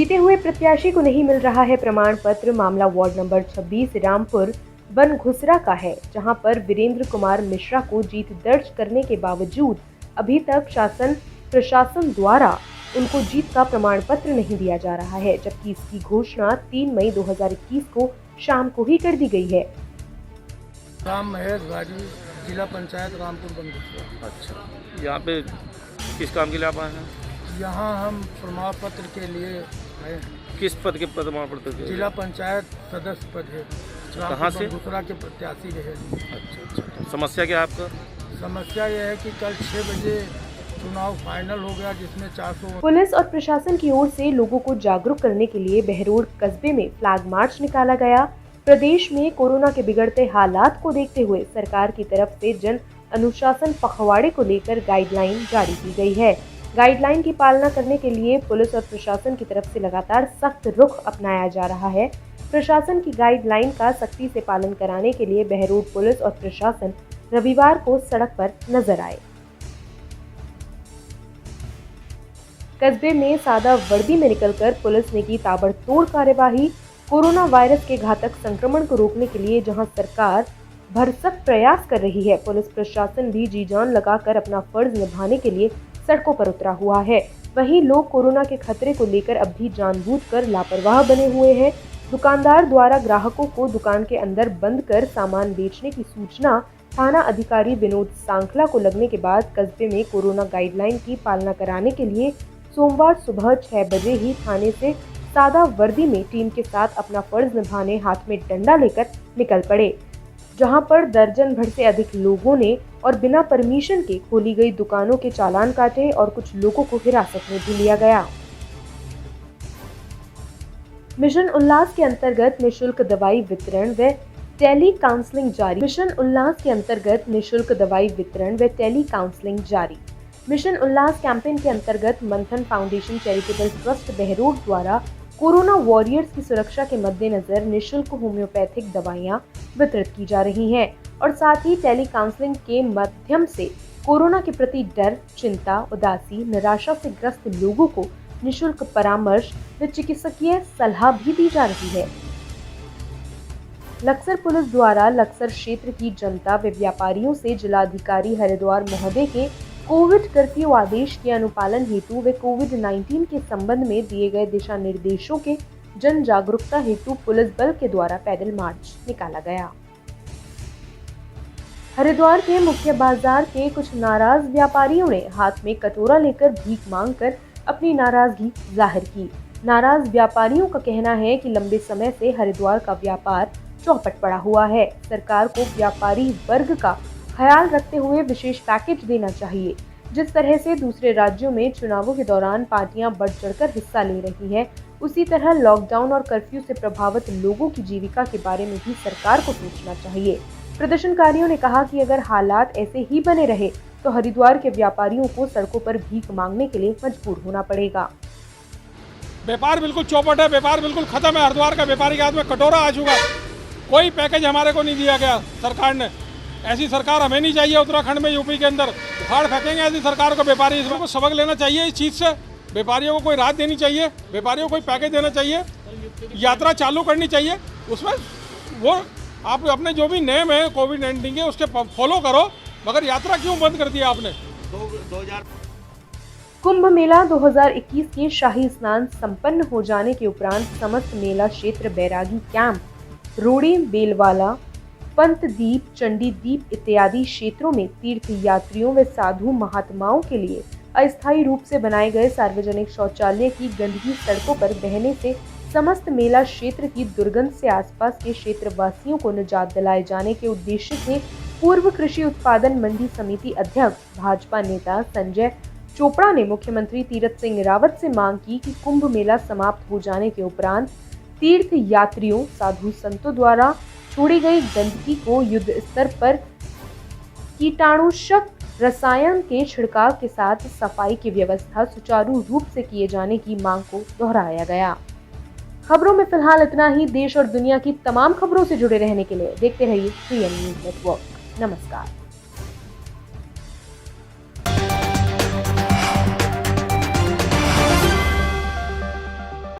जीते हुए प्रत्याशी को नहीं मिल रहा है प्रमाण पत्र। मामला वार्ड नंबर 26 रामपुर बनघुसरा का है, जहां पर वीरेंद्र कुमार मिश्रा को जीत दर्ज करने के बावजूद अभी तक शासन प्रशासन द्वारा उनको जीत का प्रमाण पत्र नहीं दिया जा रहा है, जबकि इसकी घोषणा 3 मई 2021 को शाम को ही कर दी गई है। राम महेश भाजी, जिला पंचायत रामपुर बनघुसरा। अच्छा, यहाँ पे किस काम के लिए आप आए हैं? यहाँ हम प्रमाण पत्र के लिए आए हैं। किस पद के प्रमाण पत्र के? जिला पंचायत सदस्य पद है। कहाँ से? बनघुसरा के प्रत्याशी रहे। अच्छा, तो समस्या क्या है आपका? समस्या यह है कि कल 6 बजे चुनाव फाइनल हो गया, जिसमें 400। पुलिस और प्रशासन की ओर से लोगों को जागरूक करने के लिए बहरोड कस्बे में फ्लैग मार्च निकाला गया। प्रदेश में कोरोना के बिगड़ते हालात को देखते हुए सरकार की तरफ से जन अनुशासन पखवाड़े को लेकर गाइडलाइन जारी की गई है। गाइडलाइन की पालना करने के लिए पुलिस और प्रशासन की तरफ से लगातार सख्त रुख अपनाया जा रहा है। प्रशासन की गाइडलाइन का सख्ती से पालन कराने के लिए बहरोड पुलिस और प्रशासन रविवार को सड़क पर नजर आए। कस्बे में सादा वर्दी में निकलकर पुलिस ने की ताबड़तोड़ कार्यवाही। कोरोना वायरस के घातक संक्रमण को रोकने के लिए जहां सरकार भरसक प्रयास कर रही है, पुलिस प्रशासन भी जी जान लगाकर अपना फर्ज निभाने के लिए सड़कों पर उतरा हुआ है। वहीं लोग कोरोना के खतरे को लेकर अब भी जानबूझकर लापरवाह बने हुए हैं। दुकानदार द्वारा ग्राहकों को दुकान के अंदर बंद कर सामान बेचने की सूचना थाना अधिकारी विनोद सांखला को लगने के बाद कस्बे में कोरोना गाइडलाइन की पालना कराने के लिए सोमवार सुबह 6 बजे ही थाने से सादा वर्दी में टीम के साथ अपना फर्ज निभाने हाथ में डंडा लेकर निकल पड़े, जहां पर दर्जन भर से अधिक लोगों ने और बिना परमिशन के खोली गई दुकानों के चालान काटे और कुछ लोगों को हिरासत में भी लिया गया। मिशन उल्लास के अंतर्गत निःशुल्क दवाई वितरण व टेली काउंसलिंग जारी। मिशन उल्लास के अंतर्गत निःशुल्क दवाई वितरण व टेली काउंसलिंग जारी। मिशन उल्लास कैंपेन के अंतर्गत मंथन फाउंडेशन चैरिटेबल ट्रस्ट बहरोड द्वारा कोरोना वॉरियर्स की सुरक्षा के मद्देनजर निःशुल्क होम्योपैथिक दवाइयां वितरित की जा रही हैं और साथ ही टेली काउंसलिंग के माध्यम से कोरोना के प्रति डर, चिंता, उदासी, निराशा से ग्रस्त लोगों को निःशुल्क परामर्श व चिकित्सकीय सलाह भी दी जा रही है। लक्सर पुलिस द्वारा लक्सर क्षेत्र की जनता व व्यापारियों से जिलाधिकारी हरिद्वार महोदय के कोविड कर्फ्यू आदेश के अनुपालन हेतु व कोविड-19 के संबंध में दिए गए दिशा निर्देशों के जन जागरूकता हेतु पुलिस बल के द्वारा पैदल मार्च निकाला गया। हरिद्वार के मुख्य बाजार के कुछ नाराज व्यापारियों ने हाथ में कटोरा लेकर भीख मांगकर अपनी नाराजगी जाहिर की। नाराज व्यापारियों का कहना है कि लंबे समय से हरिद्वार का व्यापार चौपट पड़ा हुआ है। सरकार को व्यापारी वर्ग का ख्याल रखते हुए विशेष पैकेज देना चाहिए। जिस तरह से दूसरे राज्यों में चुनावों के दौरान पार्टियां बढ़ चढ़कर हिस्सा ले रही हैं, उसी तरह लॉकडाउन और कर्फ्यू से प्रभावित लोगों की जीविका के बारे में भी सरकार को सोचना चाहिए। प्रदर्शनकारियों ने कहा कि अगर हालात ऐसे ही बने रहे तो हरिद्वार के व्यापारियों को सड़कों पर भीख मांगने के लिए मजबूर होना पड़ेगा। व्यापार बिल्कुल चौपट है, व्यापार बिल्कुल खत्म है। हरिद्वार का व्यापारी के हाथ में कटोरा आ चुका है। कोई पैकेज हमारे को नहीं दिया गया सरकार ने। ऐसी सरकार हमें नहीं चाहिए। उत्तराखंड में, यूपी के अंदर उखाड़ फेंकेंगे ऐसी सरकार को। व्यापारी इसमें को सबक लेना चाहिए इस चीज़ से। व्यापारियों को कोई राहत देनी चाहिए, व्यापारियों को कोई पैकेज देना चाहिए, यात्रा चालू करनी चाहिए। उसमें वो आप अपने जो भी नेम है कोविड-19 के उसके फॉलो करो, मगर यात्रा क्यों बंद कर दिया आपने? कुंभ मेला 2021 के शाही स्नान संपन्न हो जाने के उपरांत समस्त मेला क्षेत्र बैरागी कैंप, रोड़ी, बेलवाला, पंतदीप, चंडीदीप इत्यादि क्षेत्रों में तीर्थ यात्रियों व साधु महात्माओं के लिए अस्थायी रूप से बनाए गए सार्वजनिक शौचालय की गंदगी सड़कों पर बहने से समस्त मेला क्षेत्र की दुर्गंध से आसपास के क्षेत्र वासियों को निजात दिलाए जाने के उद्देश्य से पूर्व कृषि उत्पादन मंडी समिति अध्यक्ष भाजपा नेता संजय चोपड़ा ने मुख्यमंत्री तीरथ सिंह रावत से मांग की कि कुंभ मेला समाप्त हो जाने के उपरांत तीर्थ यात्रियों, साधु संतों द्वारा छोड़ी गई गंदगी को युद्ध स्तर पर कीटाणुनाशक रसायन के छिड़काव के साथ सफाई की व्यवस्था सुचारू रूप से किए जाने की मांग को दोहराया गया। खबरों में फिलहाल इतना ही। देश और दुनिया की तमाम खबरों से जुड़े रहने के लिए देखते रहिए PN न्यूज़ नेटवर्क। नमस्कार।